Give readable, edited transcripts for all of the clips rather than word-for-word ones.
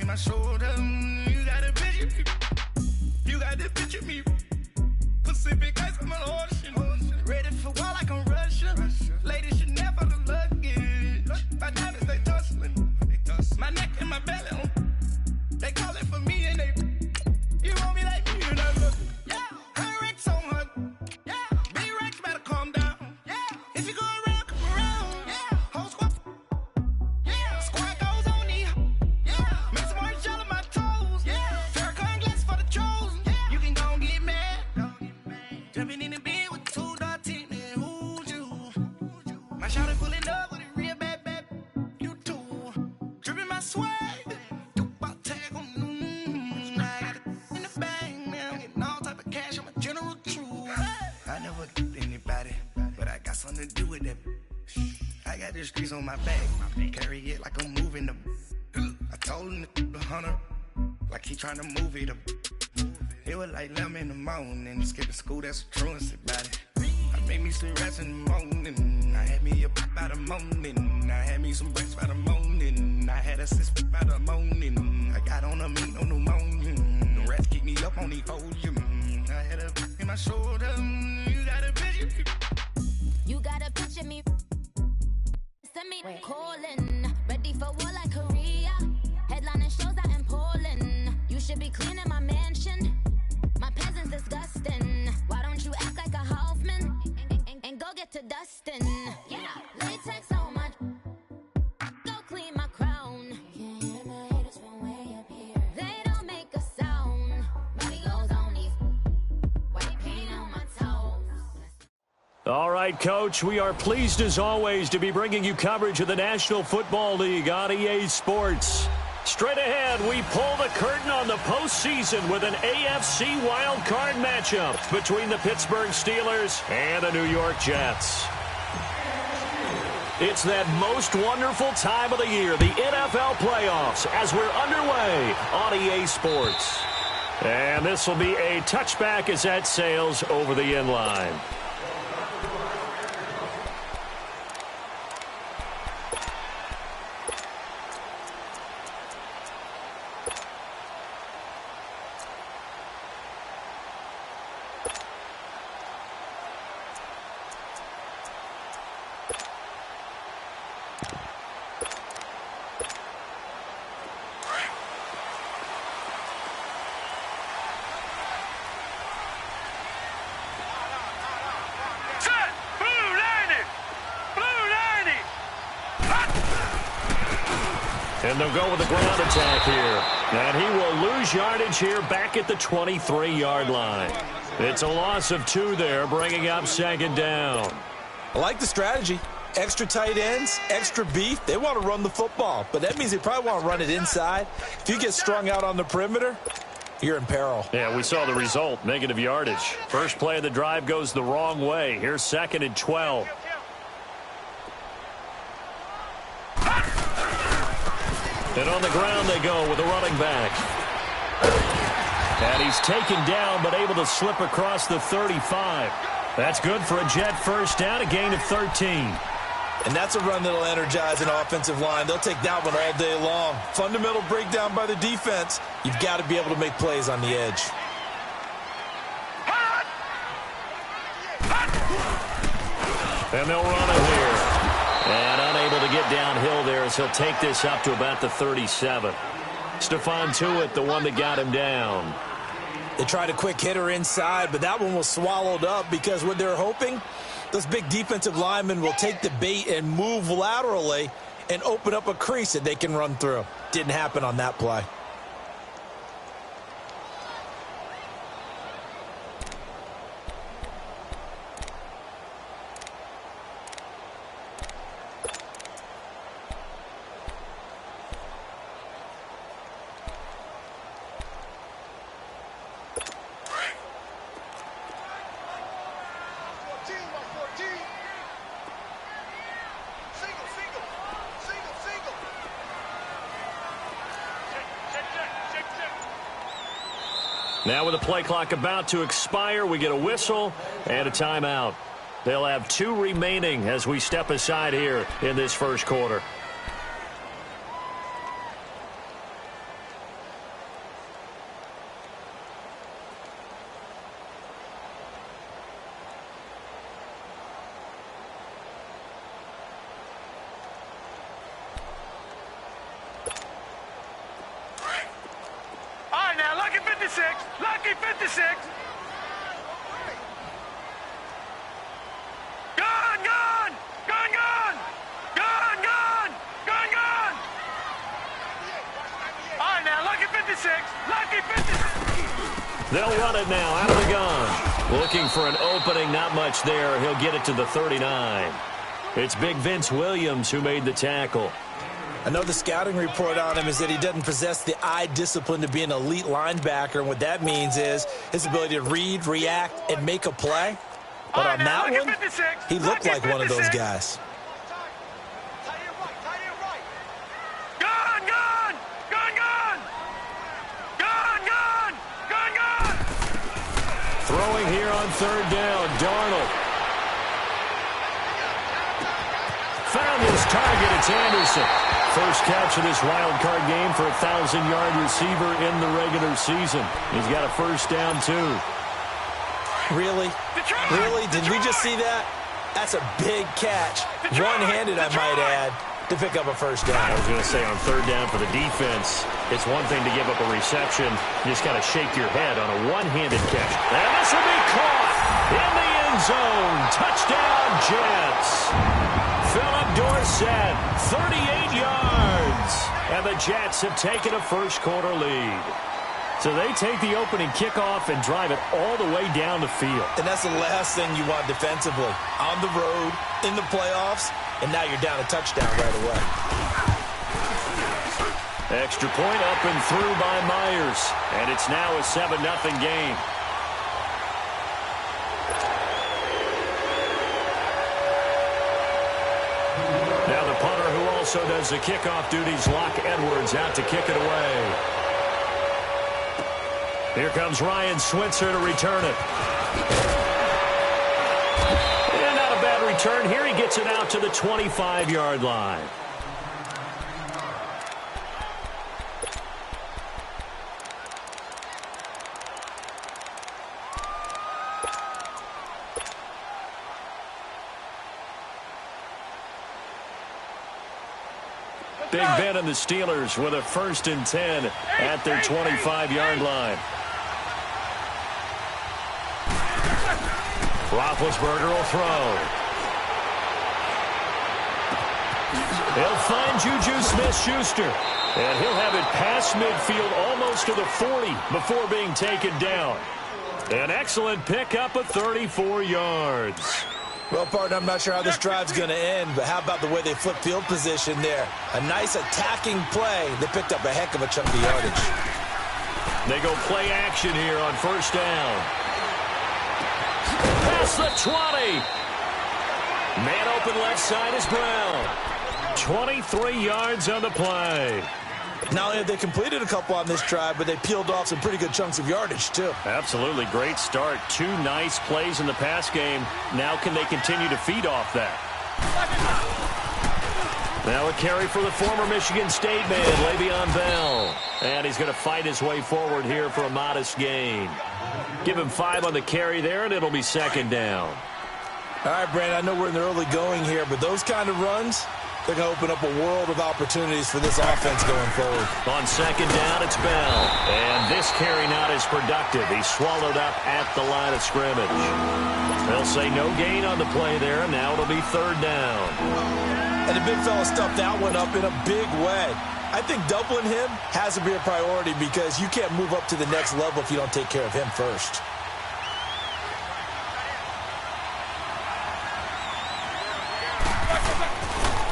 my shoulder. You got a picture me. You got the picture me. Pacific ice, I'm an ocean. Ready for war like I'm Russian. Ladies should never the luggage. My diamonds, they tussling. My neck and my belly on. They calling for me and they. You want me like me and I look. Yeah, her Rex on her. Yeah, B-Rex better calm down. Yeah, if you go around, come around. Yeah, whole squad. Yeah, squad goes on me. Yeah, make some orange gel on my toes. Yeah, Farrakhan glass for the chosen. Yeah, you can go and get mad. Jumping in the bed with 2 dark teeth, man, who's you? My shawty pulling up with a real bad, you too. Dripping my swag, about tag on I got it in the bag, man, I'm getting all type of cash, I'm a general true. I never did anybody, but I got something to do with that. I got the streets on my back, carry it like I'm moving them. I told him the 100, like he trying to move it up. It was like 11 in the morning, skipping school, that's a truancy about it. I made me some rest in the morning, I had me a pop by the morning, I had me some breaks by the morning, I had a sis by the morning, I got on a meat, no pneumonia, the rats keep me up on the ocean, I had a in my shoulder, you got a picture. You got a picture me, send me calling, ready for war like Korea, headlining shows out in Poland, you should be cleaning my mansion. My peasant's disgusting. Why don't you act like a Hoffman and go get to dustin'? Yeah, latex on my. Go clean my crown. Can't hear my haters from way up here. They don't make a sound. Money goes on these white paint on my toes. All right, Coach, we are pleased as always to be bringing you coverage of the National Football League on EA Sports. Straight ahead, we pull the curtain on the postseason with an AFC wildcard matchup between the Pittsburgh Steelers and the New York Jets. It's that most wonderful time of the year, the NFL playoffs, as we're underway on EA Sports. And this will be a touchback as that sails over the end line. And they'll go with the ground attack here. And he will lose yardage here back at the 23-yard line. It's a loss of 2 there, bringing up second down. I like the strategy. Extra tight ends, extra beef. They want to run the football, but that means they probably want to run it inside. If you get strung out on the perimeter, you're in peril. Yeah, we saw the result, negative yardage. First play of the drive goes the wrong way. Here's 2nd and 12. And on the ground they go with a running back. And he's taken down but able to slip across the 35. That's good for a Jet first down, a gain of 13. And that's a run that'll energize an offensive line. They'll take that one all day long. Fundamental breakdown by the defense. You've got to be able to make plays on the edge. And they'll run it here. And unable to get downhill there as he'll take this up to about the 37. Stephon Tuitt, the one that got him down. They tried a quick hitter inside, but that one was swallowed up because what they're hoping, those big defensive linemen will take the bait and move laterally and open up a crease that they can run through. Didn't happen on that play. Now with the play clock about to expire, we get a whistle and a timeout. They'll have 2 remaining as we step aside here in this first quarter. 56. Gone, gone, gone, gone, gone, gone, gone, gone. All right, now, lucky 56, lucky 56. They'll run it now out of the gun. Looking for an opening, not much there. He'll get it to the 39. It's Big Vince Williams who made the tackle. I know the scouting report on him is that he doesn't possess the eye discipline to be an elite linebacker, and what that means is his ability to read, react, and make a play. But on that one, he looked like one of those guys. Gone, gone, gone, gone, gone, gone, gone, gone. Throwing here on third down, Darnold. Found his target, it's Anderson. First catch of this wild card game for a 1,000-yard receiver in the regular season. He's got a first down, too. Really? Really? Did we just see that? That's a big catch. One-handed, I might add, to pick up a first down. I was going to say on third down for the defense, it's one thing to give up a reception. You just got to shake your head on a one-handed catch. And this will be caught in the end zone. Touchdown, Jets. Philip Dorsett, 38 yards. And the Jets have taken a first-quarter lead. So they take the opening kickoff and drive it all the way down the field. And that's the last thing you want defensively. On the road, in the playoffs, and now you're down a touchdown right away. Extra point up and through by Myers. And it's now a 7-0 game. Now the punter who also does the kickoff duties, Locke Edwards, out to kick it away. Here comes Ryan Switzer to return it. And not a bad return here. He gets it out to the 25-yard line. Big Ben and the Steelers with a 1st and 10 at their 25-yard line. Roethlisberger will throw. He'll find Juju Smith-Schuster. And he'll have it past midfield almost to the 40 before being taken down. An excellent pickup of 34 yards. Well, partner, I'm not sure how this drive's going to end, but how about the way they flip field position there? A nice attacking play that picked up a heck of a chunk of yardage. They go play action here on first down. Past the 20. Man open left side is Brown. 23 yards on the play. Not only have they completed a couple on this drive, but they peeled off some pretty good chunks of yardage, too. Absolutely. Great start. 2 nice plays in the pass game. Now can they continue to feed off that? Now a carry for the former Michigan State man, Le'Veon Bell. And he's going to fight his way forward here for a modest gain. Give him 5 on the carry there, and it'll be 2nd down. All right, Brandon, I know we're in the early going here, but those kind of runs, they're going to open up a world of opportunities for this offense going forward. On 2nd down, it's Bell. And this carry not as productive. He's swallowed up at the line of scrimmage. They'll say no gain on the play there. Now it'll be 3rd down. And the big fella stuffed that one up in a big way. I think doubling him has to be a priority because you can't move up to the next level if you don't take care of him first.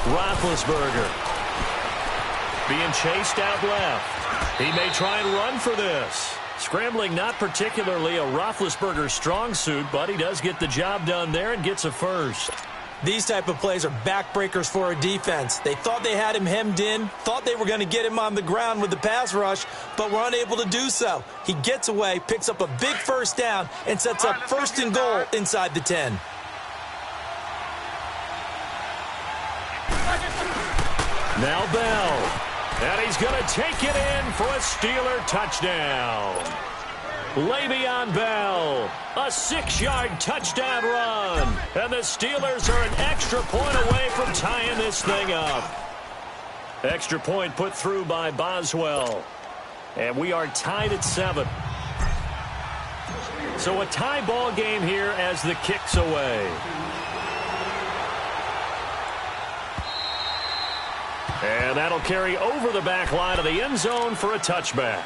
Roethlisberger being chased out left. He may try and run for this. Scrambling not particularly a Roethlisberger strong suit, but he does get the job done there and gets a first. These type of plays are backbreakers for a defense. They thought they had him hemmed in, thought they were going to get him on the ground with the pass rush, but were unable to do so. He gets away, picks up a big first down, and sets up 1st and goal inside the 10. Now Bell, and he's going to take it in for a Steeler touchdown. Le'Veon Bell, a 6-yard touchdown run, and the Steelers are an extra point away from tying this thing up. Extra point put through by Boswell, and we are tied at 7. So a tie ball game here as the kick's away. And that'll carry over the back line of the end zone for a touchback.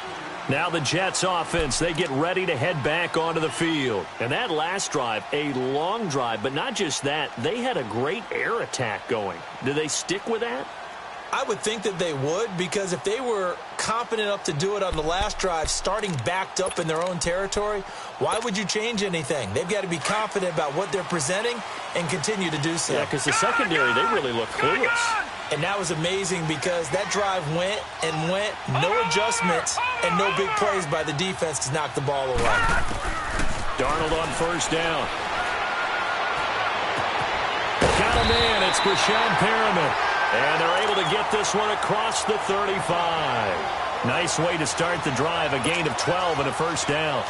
Now the Jets offense, they get ready to head back onto the field. And that last drive, a long drive, but not just that, they had a great air attack going. Do they stick with that? I would think that they would, because if they were confident enough to do it on the last drive, starting backed up in their own territory, why would you change anything? They've got to be confident about what they're presenting and continue to do so. Yeah, because the secondary, they really look clueless. And that was amazing because that drive went and went, no adjustments, and no big plays by the defense to knock the ball away. Darnold on first down. Count him in. It's Brashad Perriman. And they're able to get this one across the 35. Nice way to start the drive. A gain of 12 and a first down.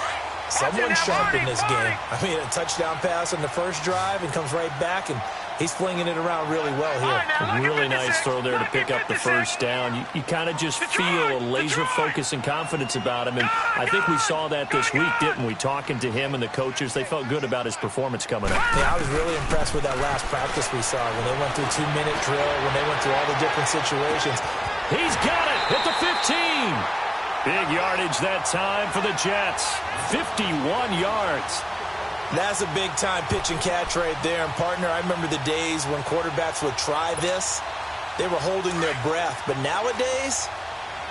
Someone's sharp in this game. I mean, a touchdown pass on the first drive and comes right back, and he's flinging it around really well here. A really nice throw there to pick up the first down. You kind of just feel a laser focus and confidence about him, and I think we saw that this week, didn't we? Talking to him and the coaches, they felt good about his performance coming up. Yeah, I was really impressed with that last practice we saw when they went through a 2-minute drill, when they went through all the different situations. He's got it at the 15. Big yardage that time for the Jets. 51 yards. That's a big-time pitch and catch right there. And, partner, I remember the days when quarterbacks would try this. They were holding their breath. But nowadays,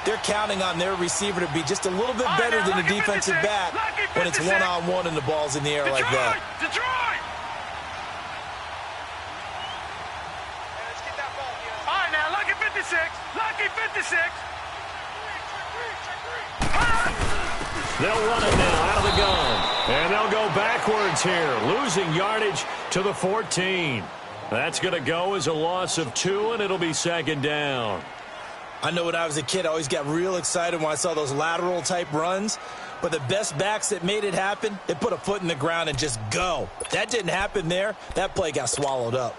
they're counting on their receiver to be just a little bit better than the defensive back when it's one-on-one and the ball's in the air like that. Detroit! Let's get that ball. All right, now, lucky 56. Lucky 56. They'll run it now out of the gun. And they'll go backwards here, losing yardage to the 14. That's going to go as a loss of 2, and it'll be second down. I know when I was a kid, I always got real excited when I saw those lateral-type runs. But the best backs that made it happen, they put a foot in the ground and just go. That didn't happen there. That play got swallowed up.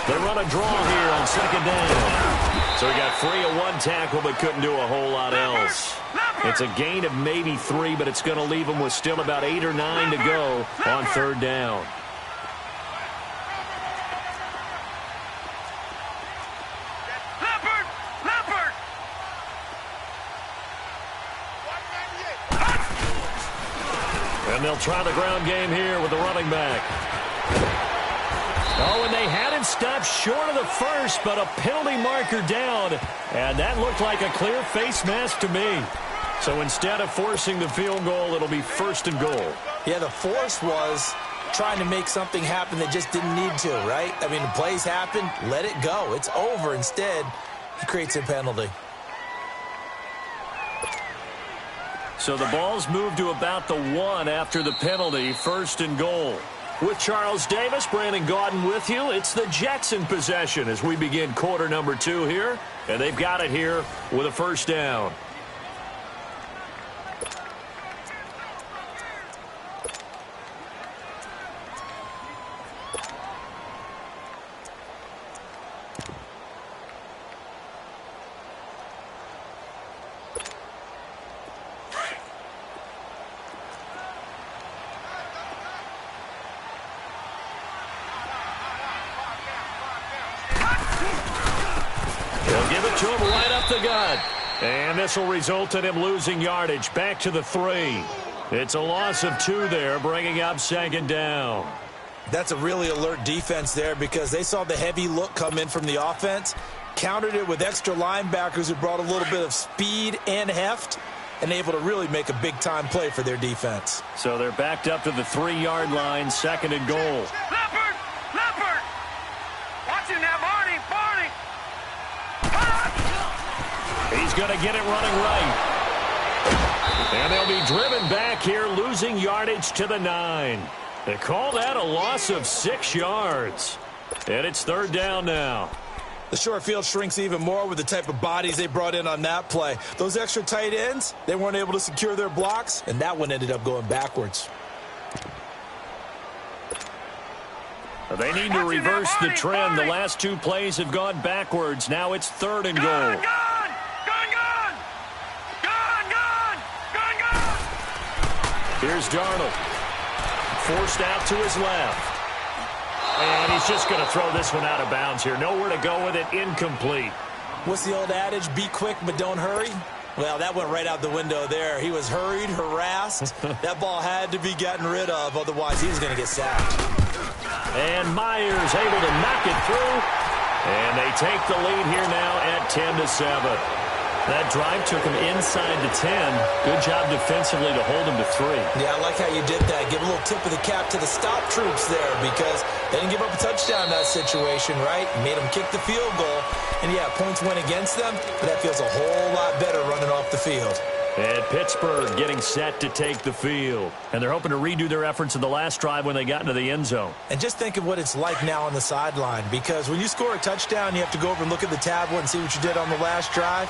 They run a draw here on second down. So he got free of one tackle but couldn't do a whole lot else. It's a gain of maybe 3, but it's going to leave him with still about 8 or 9 to go on third down. And they'll try the ground game here with the running back. Oh, and they had him stopped short of the first, but a penalty marker down. And that looked like a clear face mask to me. So instead of forcing the field goal, it'll be first and goal. Yeah, the force was trying to make something happen that just didn't need to, right? I mean, the plays happen, let it go. It's over. Instead, he creates a penalty. So the ball's moved to about the 1 after the penalty, first and goal. With Charles Davis, Brandon Gaudin with you. It's the Jets in possession as we begin quarter number 2 here. And they've got it here with a first down. To him right up the gut. And this will result in him losing yardage back to the 3. It's a loss of 2 there, bringing up second down. That's a really alert defense there because they saw the heavy look come in from the offense, countered it with extra linebackers who brought a little bit of speed and heft, and able to really make a big-time play for their defense. So they're backed up to the 3-yard line, second and goal. Leopard! Leopard! Watch him now, Barney! He's going to get it running right. And they'll be driven back here, losing yardage to the 9. They call that a loss of 6 yards. And it's third down now. The short field shrinks even more with the type of bodies they brought in on that play. Those extra tight ends, they weren't able to secure their blocks, and that one ended up going backwards. They need to reverse the trend. The last two plays have gone backwards. Now it's 3rd and goal. Here's Darnold. Forced out to his left. And he's just going to throw this one out of bounds here. Nowhere to go with it. Incomplete. What's the old adage? Be quick, but don't hurry. Well, that went right out the window there. He was hurried, harassed. That ball had to be gotten rid of. Otherwise, he was going to get sacked. And Myers able to knock it through. And they take the lead here now at 10-7. That drive took him inside the 10. Good job defensively to hold him to 3. Yeah, I like how you did that. Give a little tip of the cap to the stop troops there because they didn't give up a touchdown in that situation, right? Made them kick the field goal. And, yeah, points went against them, but that feels a whole lot better running off the field. And Pittsburgh getting set to take the field. And they're hoping to redo their efforts in the last drive when they got into the end zone. And just think of what it's like now on the sideline because when you score a touchdown, you have to go over and look at the tablet and see what you did on the last drive.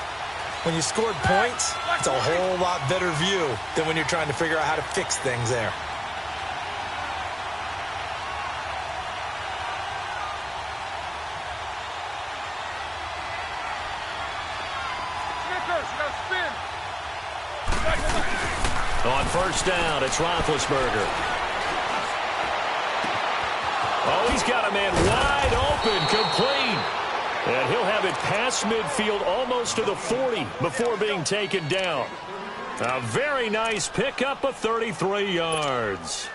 When you scored points, it's a whole lot better view than when you're trying to figure out how to fix things there. On 1st down, it's Roethlisberger. Oh, he's got a man wide open, complete. And he'll have it past midfield almost to the 40 before being taken down. A very nice pickup of 33 yards.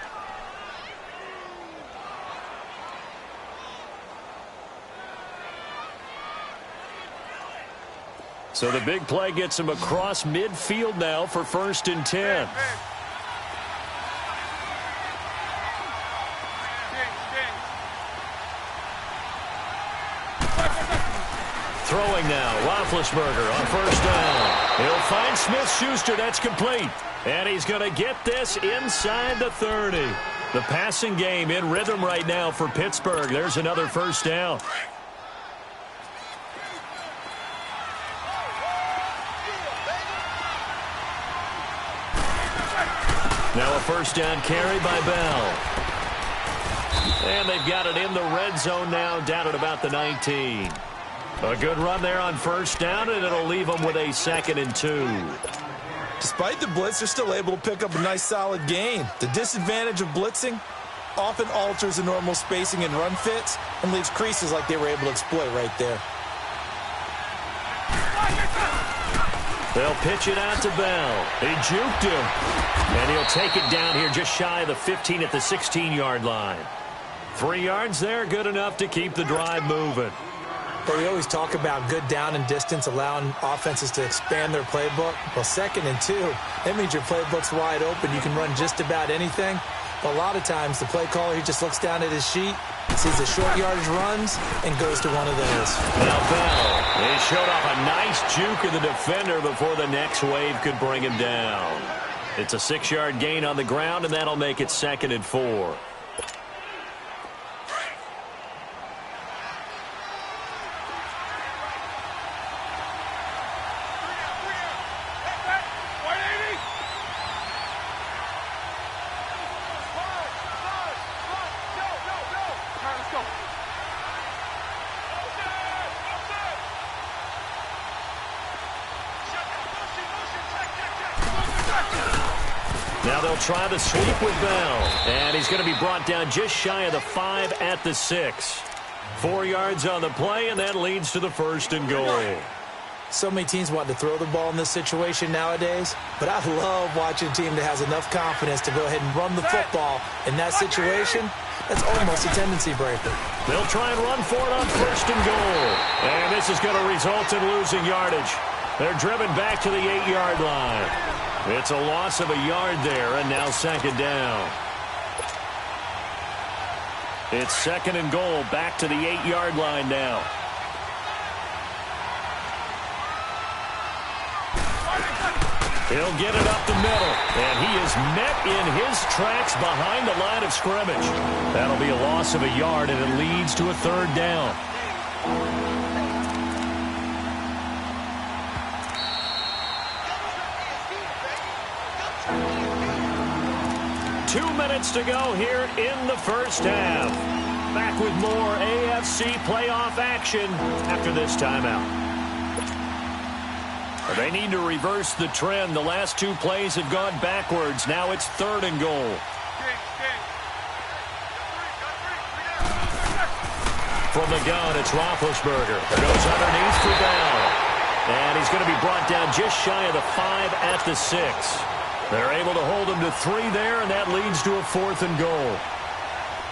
So the big play gets him across midfield now for 1st and 10. Throwing now, Roethlisberger on 1st down. He'll find Smith-Schuster. That's complete. And he's going to get this inside the 30. The passing game in rhythm right now for Pittsburgh. There's another 1st down. Now a 1st down carry by Bell. And they've got it in the red zone now, down at about the 19. A good run there on 1st down, and it'll leave them with a 2nd and 2. Despite the blitz, they're still able to pick up a nice, solid gain. The disadvantage of blitzing often alters the normal spacing and run fits and leaves creases like they were able to exploit right there. They'll pitch it out to Bell. He juked him. And he'll take it down here just shy of the 15 at the 16-yard line. 3 yards there, good enough to keep the drive moving. But we always talk about good down and distance, allowing offenses to expand their playbook. Well, 2nd and 2, that means your playbook's wide open. You can run just about anything. But a lot of times, the play caller, he just looks down at his sheet, sees the short yardage runs, and goes to one of those. Now Bell, he showed off a nice juke of the defender before the next wave could bring him down. It's a 6-yard gain on the ground, and that'll make it 2nd and 4. Now they'll try the sweep with Bell. And he's going to be brought down just shy of the 5 at the 6. 4 yards on the play, and that leads to the 1st and goal. So many teams want to throw the ball in this situation nowadays, but I love watching a team that has enough confidence to go ahead and run the football in that situation. That's almost a tendency breaker. They'll try and run for it on 1st and goal. And this is going to result in losing yardage. They're driven back to the 8-yard line. It's a loss of a yard there, and now 2nd down. It's 2nd and goal, back to the 8-yard line now. He'll get it up the middle, and he is met in his tracks behind the line of scrimmage. That'll be a loss of a yard, and it leads to a 3rd down. Two minutes to go here in the 1st half. Back with more AFC playoff action after this timeout. They need to reverse the trend. The last two plays have gone backwards. Now it's 3rd and goal. From the gun, it's Roethlisberger. Goes underneath for Bell. And he's going to be brought down just shy of the 5 at the 6. They're able to hold him to 3 there, and that leads to a 4th and goal.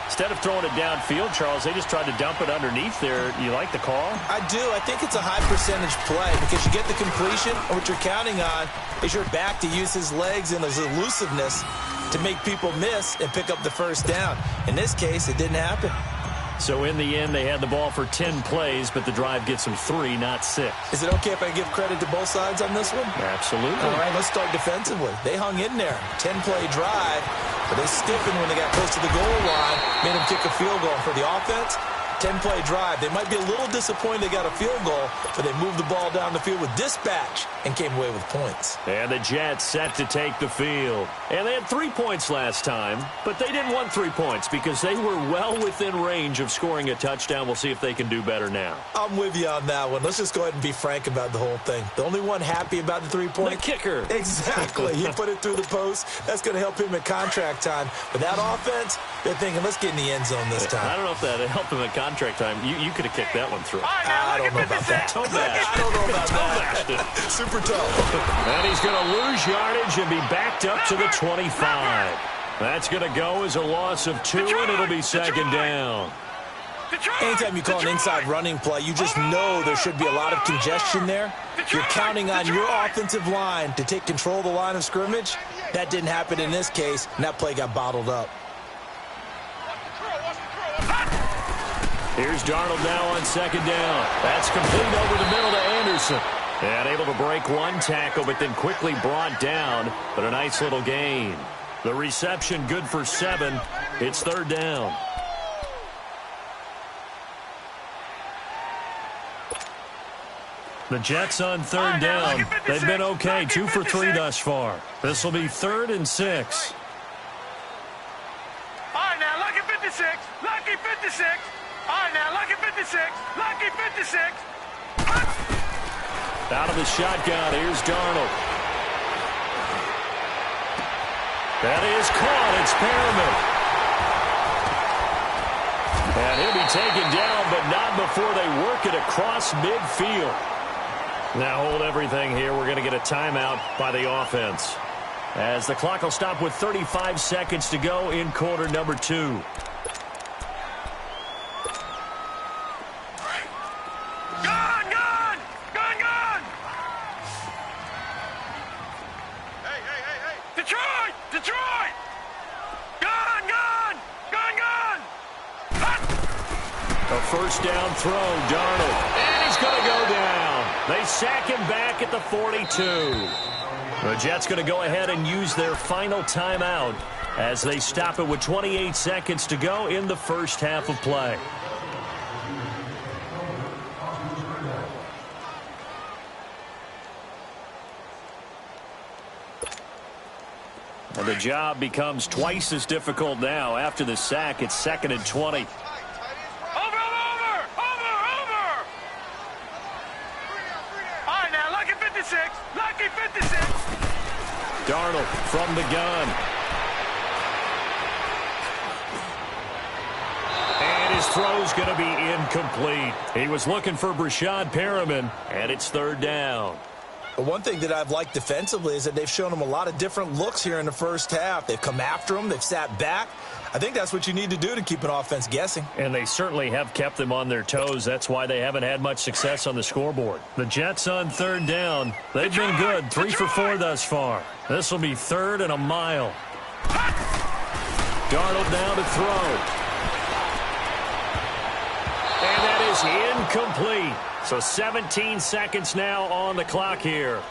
Instead of throwing it downfield, Charles, they just tried to dump it underneath there. You like the call? I do. I think it's a high percentage play because you get the completion, and what you're counting on is your back to use his legs and his elusiveness to make people miss and pick up the first down. In this case, it didn't happen. So in the end, they had the ball for 10 plays, but the drive gets them 3, not 6. Is it okay if I give credit to both sides on this one? Absolutely. All right, let's start defensively. They hung in there. 10-play drive, but they stiffened when they got close to the goal line, made them kick a field goal. For the offense, 10-play drive. They might be a little disappointed they got a field goal, but they moved the ball down the field with dispatch and came away with points. And the Jets set to take the field. And they had 3 points last time, but they didn't want 3 points because they were well within range of scoring a touchdown. We'll see if they can do better now. I'm with you on that one. Let's just go ahead and be frank about the whole thing. The only one happy about the 3-point? The kicker. Exactly. He put it through the post. That's going to help him at contract time. But that offense, they're thinking, let's get in the end zone this time. I don't know if that helped him at contract time. You could have kicked that one through. I don't know about that. I don't know about that. Super tough. And he's going to lose yardage and be backed up to the 25. That's going to go as a loss of 2, and it'll be 2nd down. Anytime you call an inside running play, you just know there should be a lot of congestion there. You're counting on your offensive line to take control of the line of scrimmage. That didn't happen in this case, and that play got bottled up. Here's Darnold now on 2nd down. That's complete over the middle to Anderson. And able to break one tackle, but then quickly brought down. But a nice little gain. The reception good for 7. It's 3rd down. The Jets on 3rd down. They've been okay. 2 for 3 thus far. This will be 3rd and 6. All right, now, lucky 56. Lucky 56. All right, now, lucky 56. Lucky 56. Out of the shotgun, here's Darnold. That is caught. It's Perriman. And he'll be taken down, but not before they work it across midfield. Now hold everything here. We're going to get a timeout by the offense, as the clock will stop with 35 seconds to go in quarter number 2. First down throw, Darnold. And he's going to go down. They sack him back at the 42. The Jets going to go ahead and use their final timeout as they stop it with 28 seconds to go in the first half of play. And the job becomes twice as difficult now. After the sack, it's 2nd and 20. Darnold from the gun. And his throw's going to be incomplete. He was looking for Brashad Perriman, and it's 3rd down. But one thing that I've liked defensively is that they've shown him a lot of different looks here in the first half. They've come after him. They've sat back. I think that's what you need to do to keep an offense guessing. And they certainly have kept them on their toes. That's why they haven't had much success on the scoreboard. The Jets on 3rd down. They've been good. 3 for 4 thus far. This will be 3rd and a mile. Darnold now to throw. And that is incomplete. So 17 seconds now on the clock here.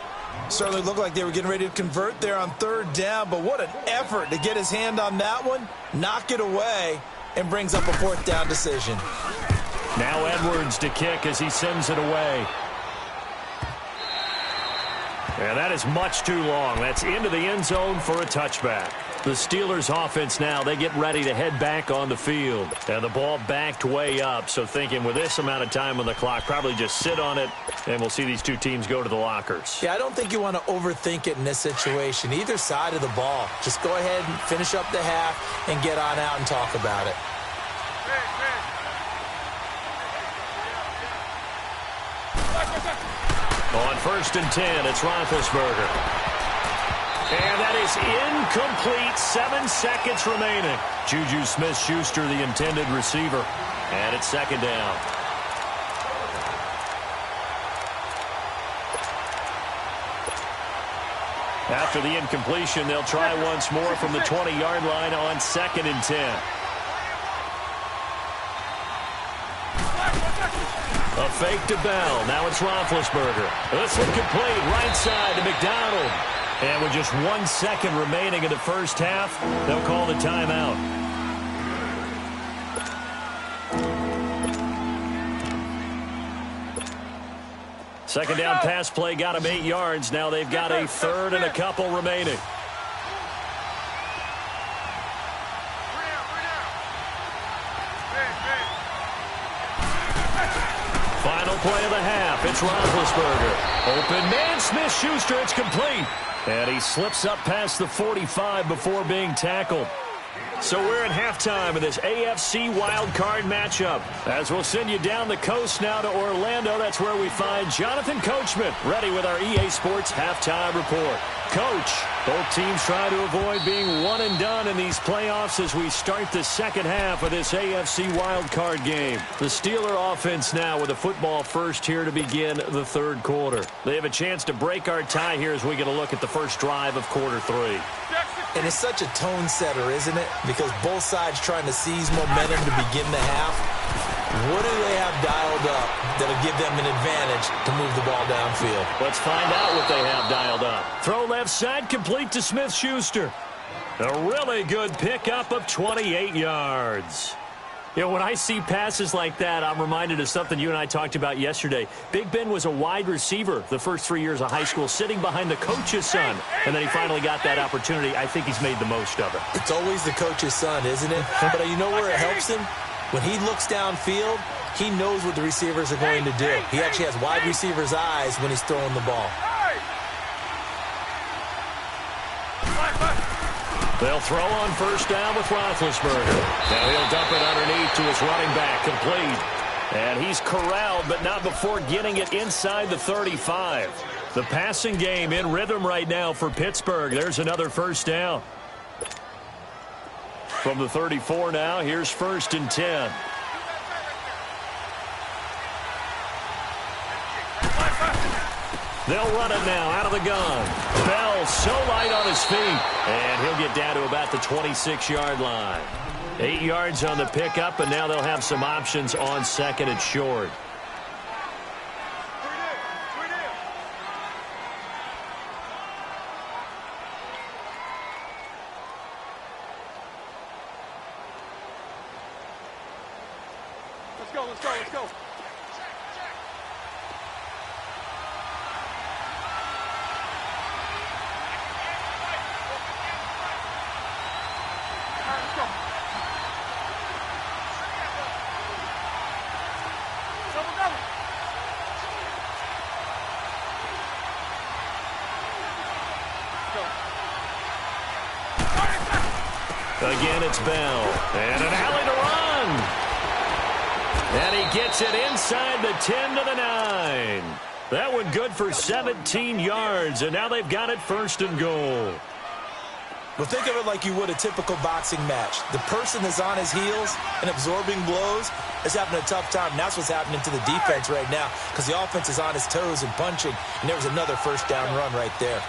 Certainly looked like they were getting ready to convert there on 3rd down, but what an effort to get his hand on that one, knock it away, and brings up a 4th down decision. Now Edwards to kick as he sends it away. And that is much too long. That's into the end zone for a touchback. The Steelers offense now, they get ready to head back on the field. And the ball backed way up, so thinking with this amount of time on the clock, probably just sit on it, and we'll see these two teams go to the lockers. Yeah, I don't think you want to overthink it in this situation. Either side of the ball. Just go ahead and finish up the half and get on out and talk about it. On 1st and 10, it's Roethlisberger. And that is incomplete. 7 seconds remaining. Juju Smith-Schuster, the intended receiver. And it's 2nd down. After the incompletion, they'll try once more from the 20-yard line on 2nd and 10. A fake to Bell. Now it's Roethlisberger. This one complete. Right side to McDonald. And with just 1 second remaining in the first half, they'll call the timeout. Second down pass play got them 8 yards. Now they've got a 3rd and a couple remaining. Final play of the half. It's Roethlisberger. Open man, Smith-Schuster. It's complete. And he slips up past the 45 before being tackled. So we're at halftime of this AFC wildcard matchup. As we'll send you down the coast now to Orlando, that's where we find Jonathan Coachman ready with our EA Sports halftime report. Coach, both teams try to avoid being one and done in these playoffs as we start the second half of this AFC wildcard game. The Steeler offense now with a football first here to begin the 3rd quarter. They have a chance to break our tie here as we get a look at the first drive of quarter 3. And it's such a tone setter, isn't it? Because both sides trying to seize momentum to begin the half. What do they have dialed up that'll give them an advantage to move the ball downfield? Let's find out what they have dialed up. Throw left side, complete to Smith-Schuster. A really good pickup of 28 yards. You know, when I see passes like that, I'm reminded of something you and I talked about yesterday. Big Ben was a wide receiver the first 3 years of high school, sitting behind the coach's son. And then he finally got that opportunity. I think he's made the most of it. It's always the coach's son, isn't it? But you know where it helps him? When he looks downfield, he knows what the receivers are going to do. He actually has wide receivers' eyes when he's throwing the ball. They'll throw on first down with Roethlisberger. Now he'll dump it underneath to his running back, complete. And he's corralled, but not before getting it inside the 35. The passing game in rhythm right now for Pittsburgh. There's another first down. From the 34 now, here's 1st and 10. They'll run it now out of the gun. Bell so light on his feet. And he'll get down to about the 26-yard line. 8 yards on the pickup, and now they'll have some options on 2nd and short. Let's go. Again, it's Bell. And an alley to run. And he gets it inside the 10 to the 9. That one good for 17 yards, and now they've got it 1st and goal. Well, think of it like you would a typical boxing match. The person that's on his heels and absorbing blows is having a tough time. And that's what's happening to the defense right now because the offense is on his toes and punching, and there was another first down run right there.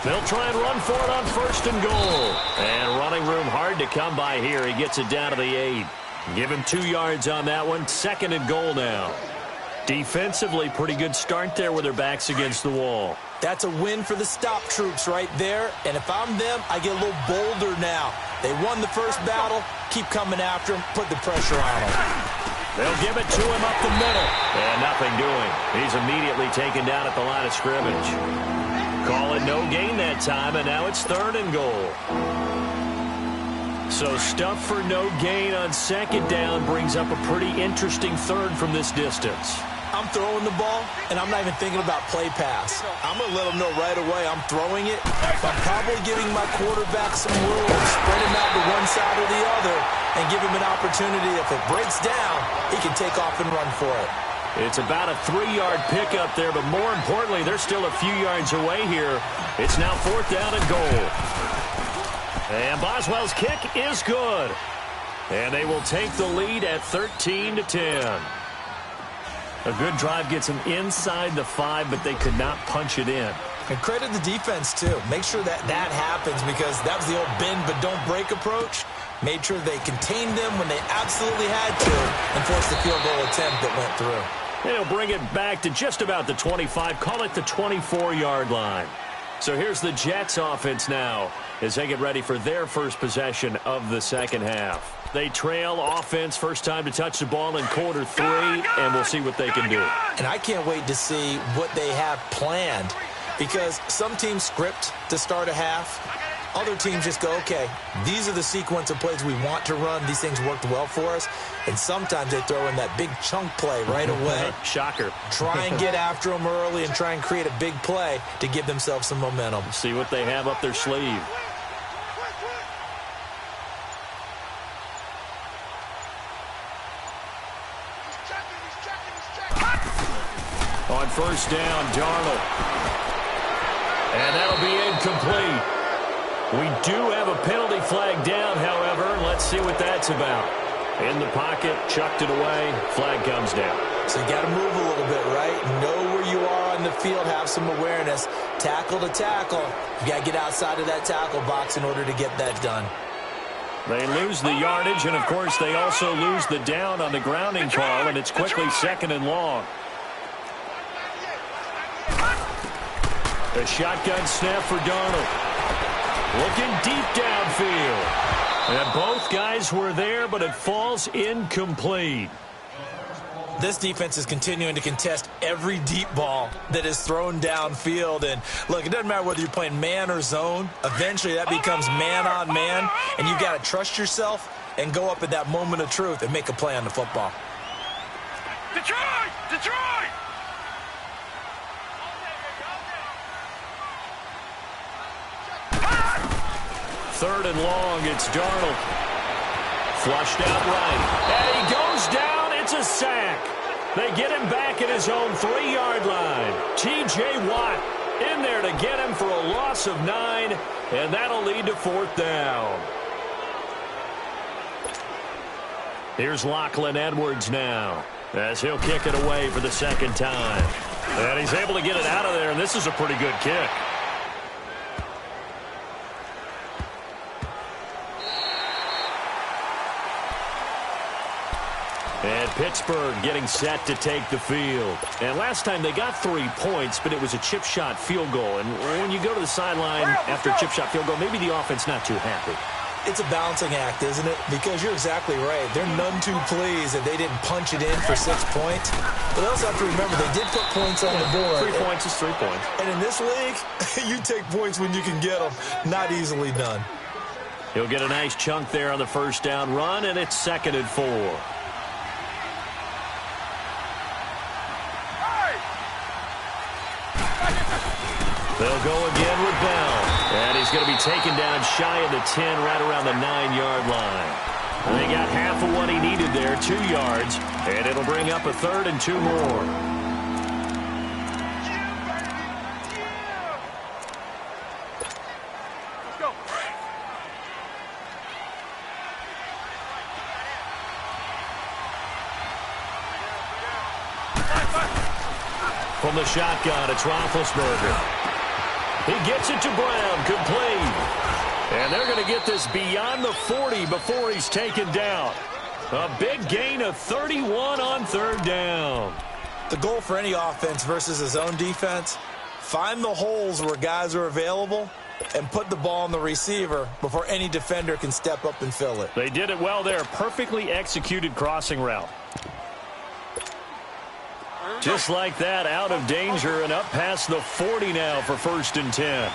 They'll try and run for it on 1st and goal. And running room hard to come by here. He gets it down to the 8. Give him 2 yards on that one. 2nd and goal now. Defensively, pretty good start there with their backs against the wall. That's a win for the stop troops right there. And if I'm them, I get a little bolder now. They won the first battle. Keep coming after him. Put the pressure on him. They'll give it to him up the middle. And nothing doing. He's immediately taken down at the line of scrimmage. Call it no gain that time, and now it's 3rd and goal. So stuff for no gain on 2nd down brings up a pretty interesting 3rd from this distance. I'm throwing the ball, and I'm not even thinking about play pass. I'm going to let them know right away I'm throwing it. I'm probably giving my quarterback some room, spread him out to one side or the other, and give him an opportunity. If it breaks down, he can take off and run for it. It's about a 3-yard pickup there, but more importantly, they're still a few yards away here. It's now 4th down and goal. And Boswell's kick is good. And they will take the lead at 13-10. A good drive gets them inside the 5, but they could not punch it in. And credit the defense, too. Make sure that happens, because that was the old bend but don't break approach. Made sure they contained them when they absolutely had to and forced the field goal attempt that went through. They'll bring it back to just about the 25. Call it the 24-yard line. So here's the Jets offense now as they get ready for their first possession of the 2nd half. They trail offense, first time to touch the ball in quarter 3, and we'll see what they can do. And I can't wait to see what they have planned, because some teams script to start a half. Other teams just go, okay, these are the sequence of plays we want to run. These things worked well for us. And sometimes they throw in that big chunk play right away. Shocker. Try and get after them early and try and create a big play to give themselves some momentum. See what they have up their sleeve. On 1st down, Darnold. And that'll be incomplete. We do have a penalty flag down, however. Let's see what that's about. In the pocket, chucked it away, flag comes down. So you got to move a little bit, right? Know where you are on the field, have some awareness. Tackle to tackle. You got to get outside of that tackle box in order to get that done. They lose the yardage, and of course they also lose the down on the grounding call, and it's quickly 2nd and long. A shotgun snap for Darnold. Looking deep downfield. And both guys were there, but it falls incomplete. This defense is continuing to contest every deep ball that is thrown downfield. And look, it doesn't matter whether you're playing man or zone. Eventually that becomes man on man, and you've got to trust yourself and go up at that moment of truth and make a play on the football. Detroit! Detroit! 3rd and long, it's Darnold. Flushed out right. And he goes down. It's a sack. They get him back at his own 3-yard line. T.J. Watt in there to get him for a loss of 9, and that'll lead to 4th down. Here's Lachlan Edwards now as he'll kick it away for the 2nd time. And he's able to get it out of there, and this is a pretty good kick. And Pittsburgh getting set to take the field. And last time they got 3 points, but it was a chip shot field goal. And when you go to the sideline after a chip shot field goal, maybe the offense not too happy. It's a balancing act, isn't it? Because you're exactly right. They're none too pleased that they didn't punch it in for 6 points. But they also have to remember they did put points on the board. 3 points is 3 points. And in this league, you take points when you can get them. Not easily done. He'll get a nice chunk there on the 1st down run, and it's 2nd and 4. They'll go again with Bell. And he's going to be taken down shy of the 10, right around the 9-yard line. And they got half of what he needed there, 2 yards. And it'll bring up a 3rd and 2 more. Let's go. From the shotgun, it's Roethlisberger. He gets it to Brown, complete. And they're going to get this beyond the 40 before he's taken down. A big gain of 31 on third down. The goal for any offense versus his own defense, find the holes where guys are available and put the ball on the receiver before any defender can step up and fill it. They did it well there. Perfectly executed crossing route. Just like that, out of danger and up past the 40 now for 1st and 10.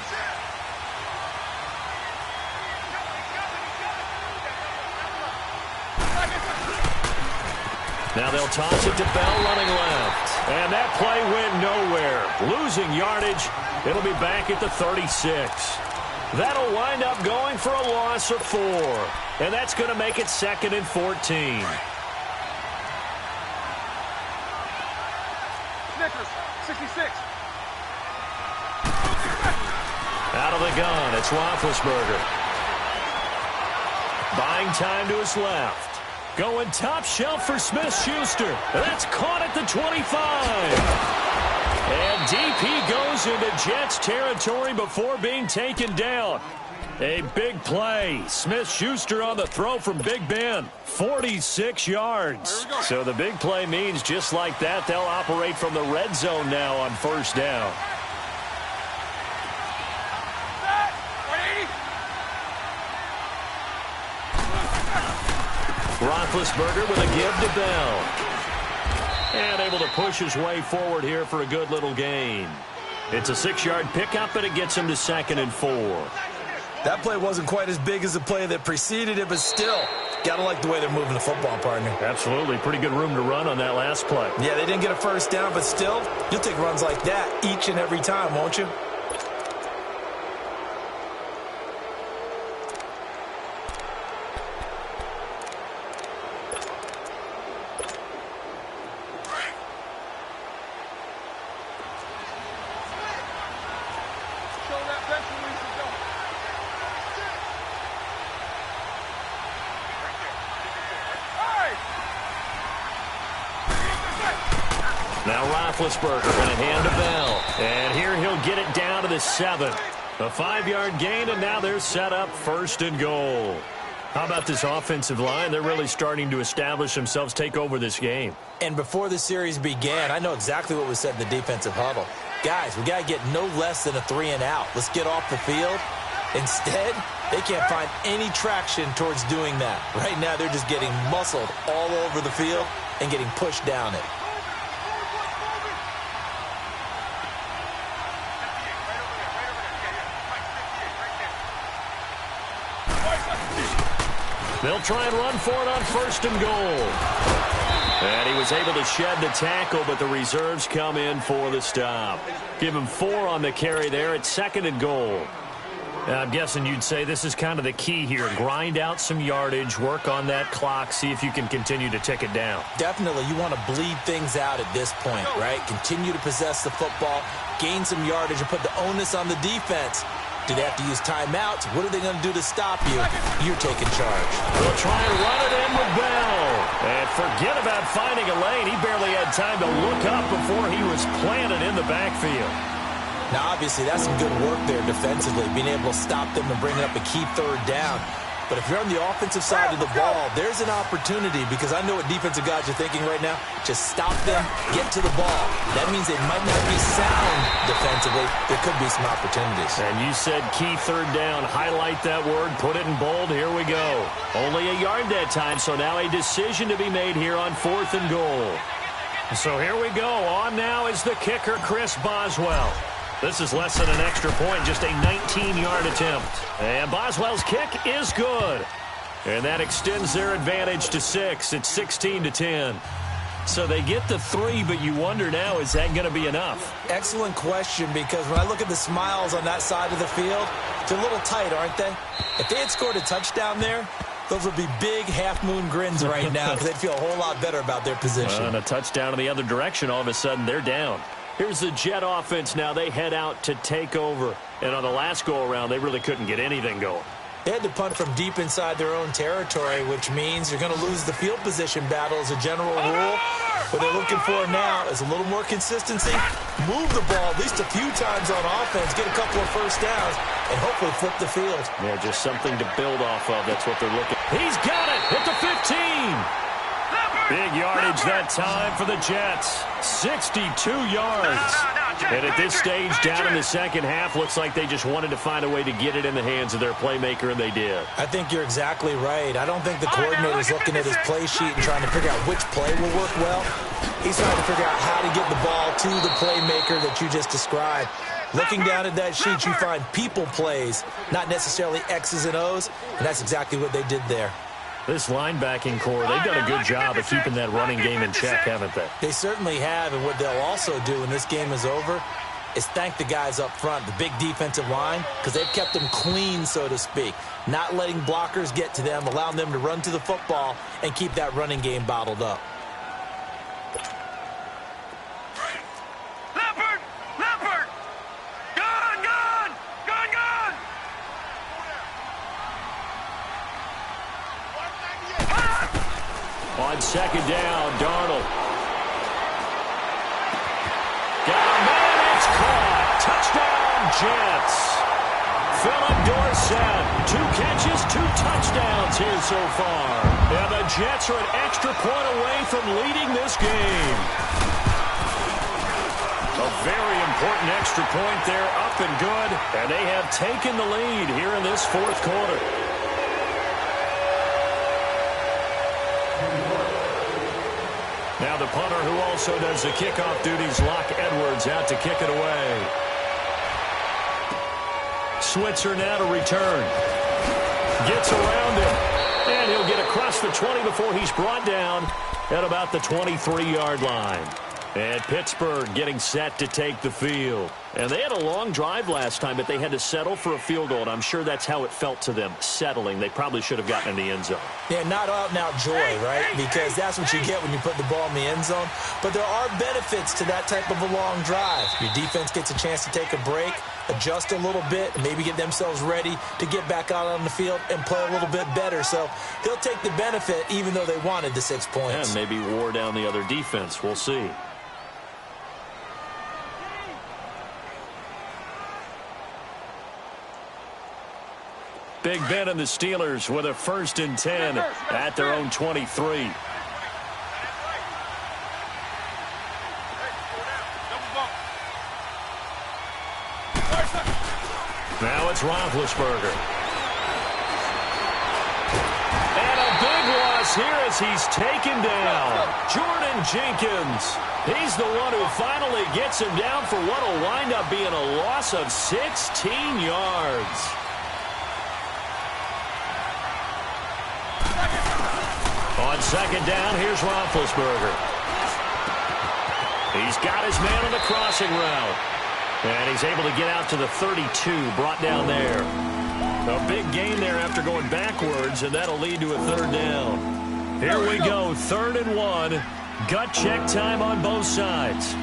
Now they'll toss it to Bell running left. And that play went nowhere. Losing yardage. It'll be back at the 36. That'll wind up going for a loss of 4. And that's going to make it 2nd and 14. Snickers, 66. Out of the gun, it's Roethlisberger. Buying time to his left. Going top shelf for Smith-Schuster. That's caught at the 25. And DP goes into Jets territory before being taken down. A big play. Smith-Schuster on the throw from Big Ben. 46 yards. So the big play means just like that, they'll operate from the red zone now on 1st down. Roethlisberger with a give to Bell. And able to push his way forward here for a good little gain. It's a 6-yard pickup, but it gets him to 2nd and 4. That play wasn't quite as big as the play that preceded it, but still, got to like the way they're moving the football, partner. Absolutely. Pretty good room to run on that last play. Yeah, they didn't get a 1st down, but still, you'll take runs like that each and every time, won't you? Now Roethlisberger going to hand to Bell. And here he'll get it down to the 7. A 5-yard gain, and now they're set up 1st and goal. How about this offensive line? They're really starting to establish themselves, take over this game. And before the series began, I know exactly what was said in the defensive huddle. Guys, we got to get no less than a 3 and out. Let's get off the field. Instead, they can't find any traction towards doing that. Right now, they're just getting muscled all over the field and getting pushed down it. They'll try and run for it on 1st and goal. And he was able to shed the tackle, but the reserves come in for the stop. Give him 4 on the carry there at 2nd and goal. I'm guessing you'd say this is kind of the key here. Grind out some yardage, work on that clock, see if you can continue to tick it down. Definitely. You want to bleed things out at this point, right? Continue to possess the football, gain some yardage, and put the onus on the defense. Do they have to use timeouts? What are they going to do to stop you? You're taking charge. They'll try and run it in with Bell. And forget about finding a lane. He barely had time to look up before he was planted in the backfield. Now, obviously, that's some good work there defensively, being able to stop them and bringing up a key 3rd down. But if you're on the offensive side of the ball, there's an opportunity, because I know what defensive guys are thinking right now. Just stop them, get to the ball. That means they might not be sound defensively. There could be some opportunities. And you said key 3rd down. Highlight that word, put it in bold. Here we go. Only a yard that time, so now a decision to be made here on 4th and goal. So here we go. On now is the kicker, Chris Boswell. This is less than an extra point, just a 19-yard attempt. And Boswell's kick is good. And that extends their advantage to 6. It's 16-10. So they get the 3, but you wonder now, is that going to be enough? Excellent question, because when I look at the smiles on that side of the field, they're a little tight, aren't they? If they had scored a touchdown there, those would be big half-moon grins right now, because they'd feel a whole lot better about their position. And a touchdown in the other direction, all of a sudden they're down. Here's the Jet offense now. They head out to take over. And on the last go-around, they really couldn't get anything going. They had to punt from deep inside their own territory, which means you're going to lose the field position battle as a general rule. What they're looking for now is a little more consistency, move the ball at least a few times on offense, get a couple of first downs, and hopefully flip the field. Yeah, just something to build off of. That's what they're looking for. He's got it at the 15. Big yardage that time for the Jets. 62 yards. And at this stage, down in the second half, looks like they just wanted to find a way to get it in the hands of their playmaker, and they did. I think you're exactly right. I don't think the coordinator's looking at his play sheet and trying to figure out which play will work well. He's trying to figure out how to get the ball to the playmaker that you just described. Looking down at that sheet, you find people plays, not necessarily X's and O's, and that's exactly what they did there. This linebacking core, they've done a good job of keeping that running game in check, haven't they? They certainly have, and what they'll also do when this game is over is thank the guys up front, the big defensive line, because they've kept them clean, so to speak, not letting blockers get to them, allowing them to run to the football and keep that running game bottled up. On second down, Darnold. Got a man, it's caught. Touchdown, Jets. Philip Dorsett, 2 catches, 2 touchdowns here so far. And the Jets are an extra point away from leading this game. A very important extra point there, up and good. And they have taken the lead here in this fourth quarter. Now the punter who also does the kickoff duties, Locke Edwards, out to kick it away. Switzer now to return. Gets around him. And he'll get across the 20 before he's brought down at about the 23-yard line. And Pittsburgh getting set to take the field. And they had a long drive last time, but they had to settle for a field goal, and I'm sure that's how it felt to them, settling. They probably should have gotten in the end zone. Yeah, not out-and-out joy, right? Because that's what you get when you put the ball in the end zone. But there are benefits to that type of a long drive. Your defense gets a chance to take a break, adjust a little bit, and maybe get themselves ready to get back out on the field and play a little bit better. So they'll take the benefit even though they wanted the 6 points. And maybe wore down the other defense. We'll see. Big Ben and the Steelers with a 1st and 10 at their own 23. Now it's Roethlisberger. And a big loss here as he's taken down. Jordan Jenkins. He's the one who finally gets him down for what will wind up being a loss of 16 yards. On second down, here's Roethlisberger. He's got his man on the crossing route. And he's able to get out to the 32, brought down there. A big gain there after going backwards, and that'll lead to a 3rd down. Here we go, 3rd and 1. Gut check time on both sides.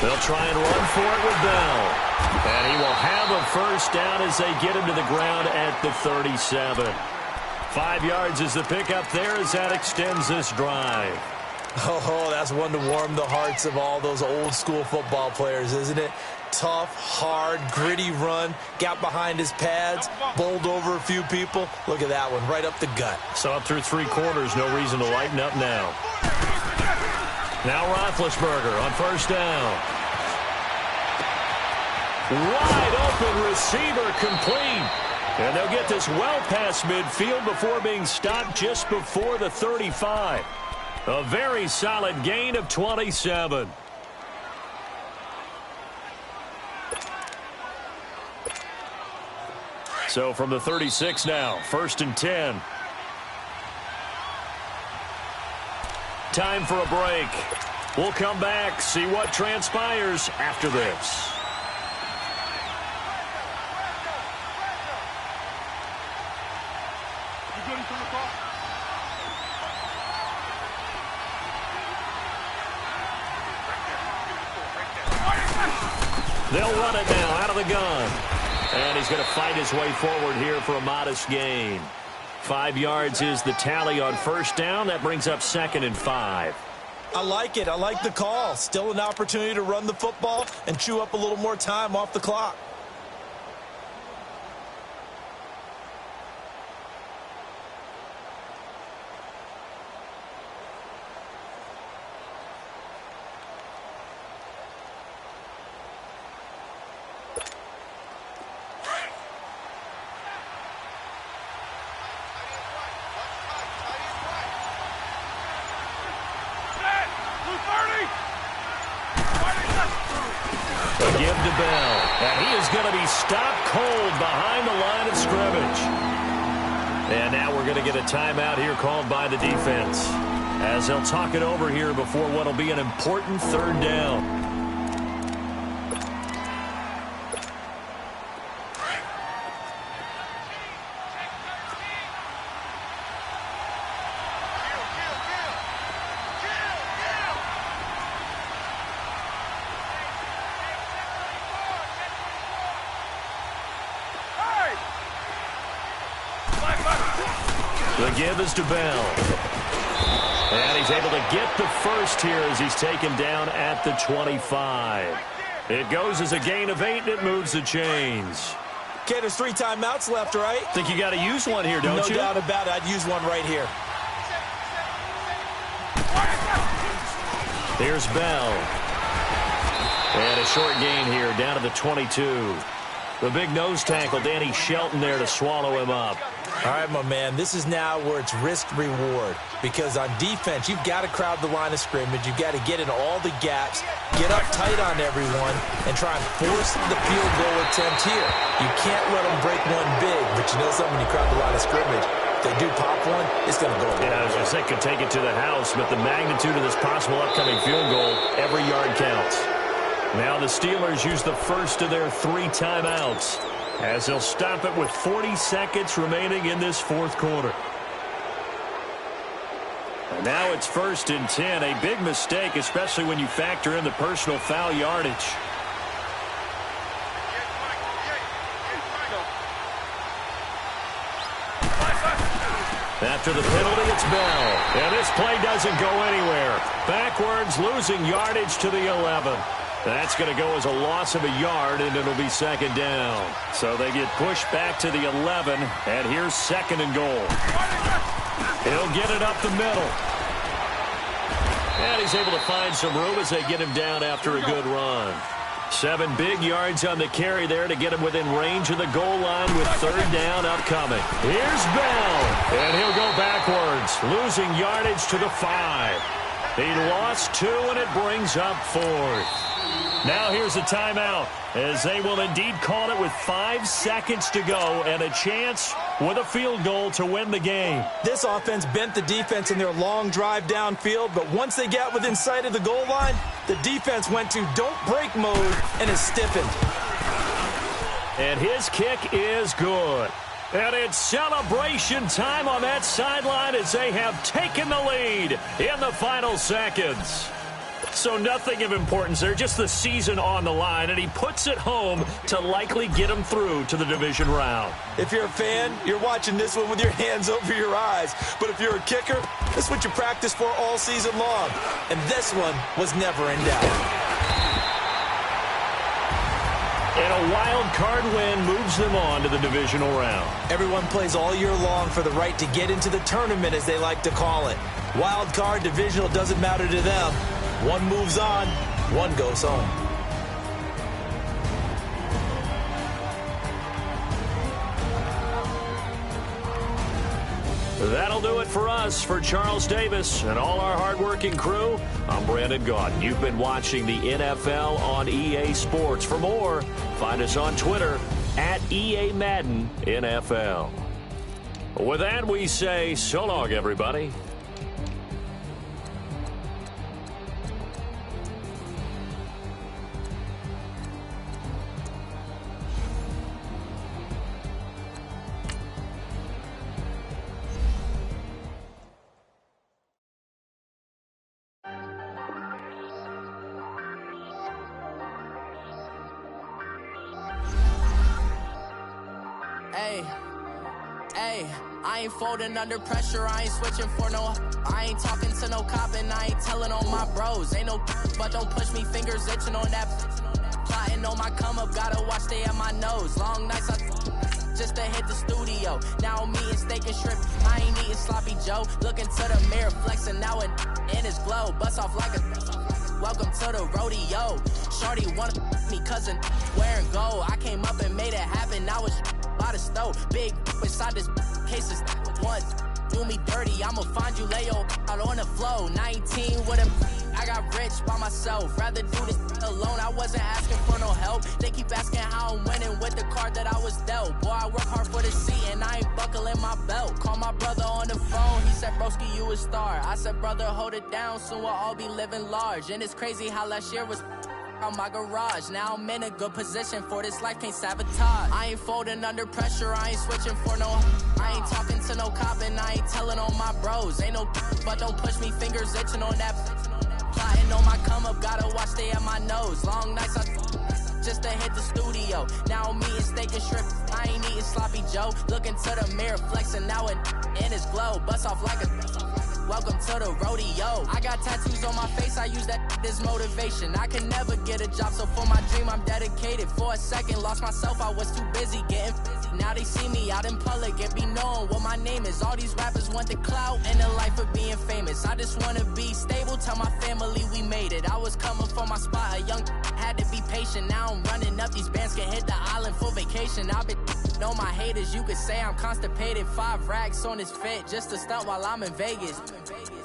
They'll try and run for it with Bell. And he will have a 1st down as they get him to the ground at the 37. 5 yards is the pickup there as that extends this drive. Oh, that's one to warm the hearts of all those old school football players, isn't it? Tough, hard, gritty run, got behind his pads, bowled over a few people. Look at that one, right up the gut. So up through 3 quarters, no reason to lighten up now. Now Roethlisberger on 1st down. Wide open receiver complete. And they'll get this well past midfield before being stopped just before the 35. A very solid gain of 27. So from the 36 now, 1st and 10. Time for a break. We'll come back, see what transpires after this. They'll run it now out of the gun. And he's going to fight his way forward here for a modest gain. 5 yards is the tally on first down. That brings up 2nd and 5. I like it. I like the call. Still an opportunity to run the football and chew up a little more time off the clock. Give to Bell, and he is going to be stopped cold behind the line of scrimmage. And now we're going to get a timeout here called by the defense, as they'll talk it over here before what will be an important 3rd down. The give is to Bell. And he's able to get the first here as he's taken down at the 25. It goes as a gain of 8, and it moves the chains. Okay, there's 3 timeouts left, right? Think you got to use one here, don't you? No doubt about it. I'd use one right here. Here's Bell. And a short gain here down to the 22. The big nose tackle, Danny Shelton, there to swallow him up. All right, my man, this is now where it's risk-reward. Because on defense, you've got to crowd the line of scrimmage. You've got to get in all the gaps, get up tight on everyone, and try and force the field goal attempt here. You can't let them break one big, but you know something, when you crowd the line of scrimmage, if they do pop one, it's going to go away. Yeah, I was going to say, could take it to the house, but the magnitude of this possible upcoming field goal, every yard counts. Now the Steelers use the first of their 3 timeouts, as they'll stop it with 40 seconds remaining in this 4th quarter. And now it's 1st and 10. A big mistake, especially when you factor in the personal foul yardage. After the penalty, it's Bell. And this play doesn't go anywhere. Backwards, losing yardage to the 11. That's going to go as a loss of a yard, and it'll be 2nd down. So they get pushed back to the 11, and here's 2nd and goal. He'll get it up the middle. And he's able to find some room as they get him down after a good run. 7 big yards on the carry there to get him within range of the goal line with 3rd down upcoming. Here's Bell, and he'll go backwards, losing yardage to the 5. He lost 2, and it brings up 4th. Now here's a timeout, as they will indeed call it with 5 seconds to go and a chance with a field goal to win the game. This offense bent the defense in their long drive downfield, but once they got within sight of the goal line, the defense went to don't break mode and is stiffened. And his kick is good. And it's celebration time on that sideline as they have taken the lead in the final seconds. So nothing of importance there, just the season on the line, and he puts it home to likely get him through to the division round. If you're a fan, you're watching this one with your hands over your eyes. But if you're a kicker, this is what you practice for all season long. And this one was never in doubt. And a wild card win moves them on to the divisional round. Everyone plays all year long for the right to get into the tournament, as they like to call it. Wild card, divisional, doesn't matter to them. One moves on, one goes home. That'll do it for us. For Charles Davis and all our hardworking crew, I'm Brandon Gaudin. You've been watching the NFL on EA Sports. For more, find us on Twitter at EA Madden NFL. With that, we say so long, everybody. Ayy, I ain't folding under pressure, I ain't switching for no. I ain't talking to no cop and I ain't telling on my bros. Ain't no but don't push me, fingers itching on that. Plotting on my come up, gotta watch stay at my nose. Long nights just to hit the studio. Now I'm eating steak and shrimp, I ain't eating sloppy Joe. Looking to the mirror, flexing now and in his glow. Bust off like a welcome to the rodeo. Shorty wanna me cousin wearing gold. I came up and made it happen, now it's by the stove. Big inside this cases one. Do me dirty, I'ma find you, lay your out on the floor. 19 with him, I got rich by myself. Rather do this alone, I wasn't asking for no help. They keep asking how I'm winning with the card that I was dealt. Boy, I work hard for the seat and I ain't buckling my belt. Call my brother on the phone, he said, broski, you a star. I said, brother, hold it down, soon we'll all be living large. And it's crazy how last year was on my garage. Now I'm in a good position for this life, can't sabotage. I ain't folding under pressure, I ain't switching for no. I ain't talking to no cop and I ain't telling on my bros. Ain't no but don't push me, fingers itching on that. Plotting on my come up, gotta watch stay at my nose. Long nights just to hit the studio. Now I'm eating steak and shrimp, I ain't eating sloppy Joe. Looking to the mirror, flexing now and in his glow. Bust off like a welcome to the rodeo. I got tattoos on my face, I use that as motivation. I can never get a job, so for my dream I'm dedicated. For a second, lost myself, I was too busy getting busy. Now they see me out in public and be knowing what my name is. All these rappers want the clout and the life of being famous. I just wanna be stable, tell my family we made it. I was coming for my spot, a young had to be patient. Now I'm running up, these bands can hit the island for vacation. I've been know my haters, you could say I'm constipated. 5 racks on his fit, just to stunt while I'm in Vegas.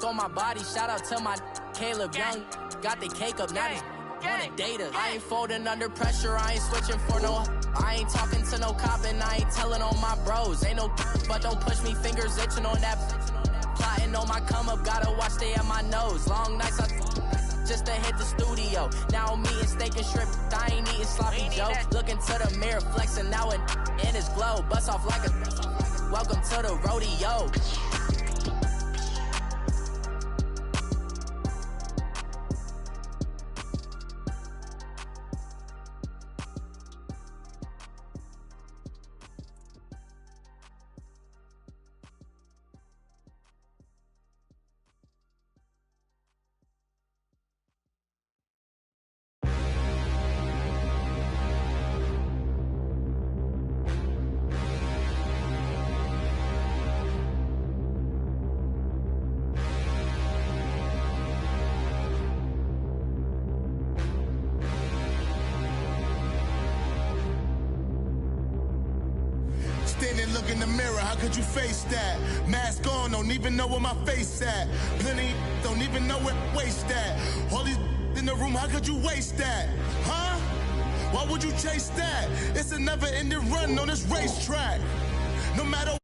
On my body, shout out to my Caleb Young. Got the cake up, now he's wanna date us. I ain't folding under pressure, I ain't switching for no. I ain't talking to no cop and I ain't telling on my bros. Ain't no but don't push me, fingers itching on that. Plotting on my come up, gotta watch stay at my nose. Long nights just to hit the studio. Now I'm eating steak and shrimp, I ain't eating sloppy Joe. Looking to the mirror, flexing now and in his glow. Bust off like a welcome to the rodeo. Standing, look in the mirror, how could you face that? Mask on, don't even know where my face at. Plenty, don't even know where waist at. All these in the room, how could you waste that? Huh? Why would you chase that? It's a never-ending run on this racetrack. No matter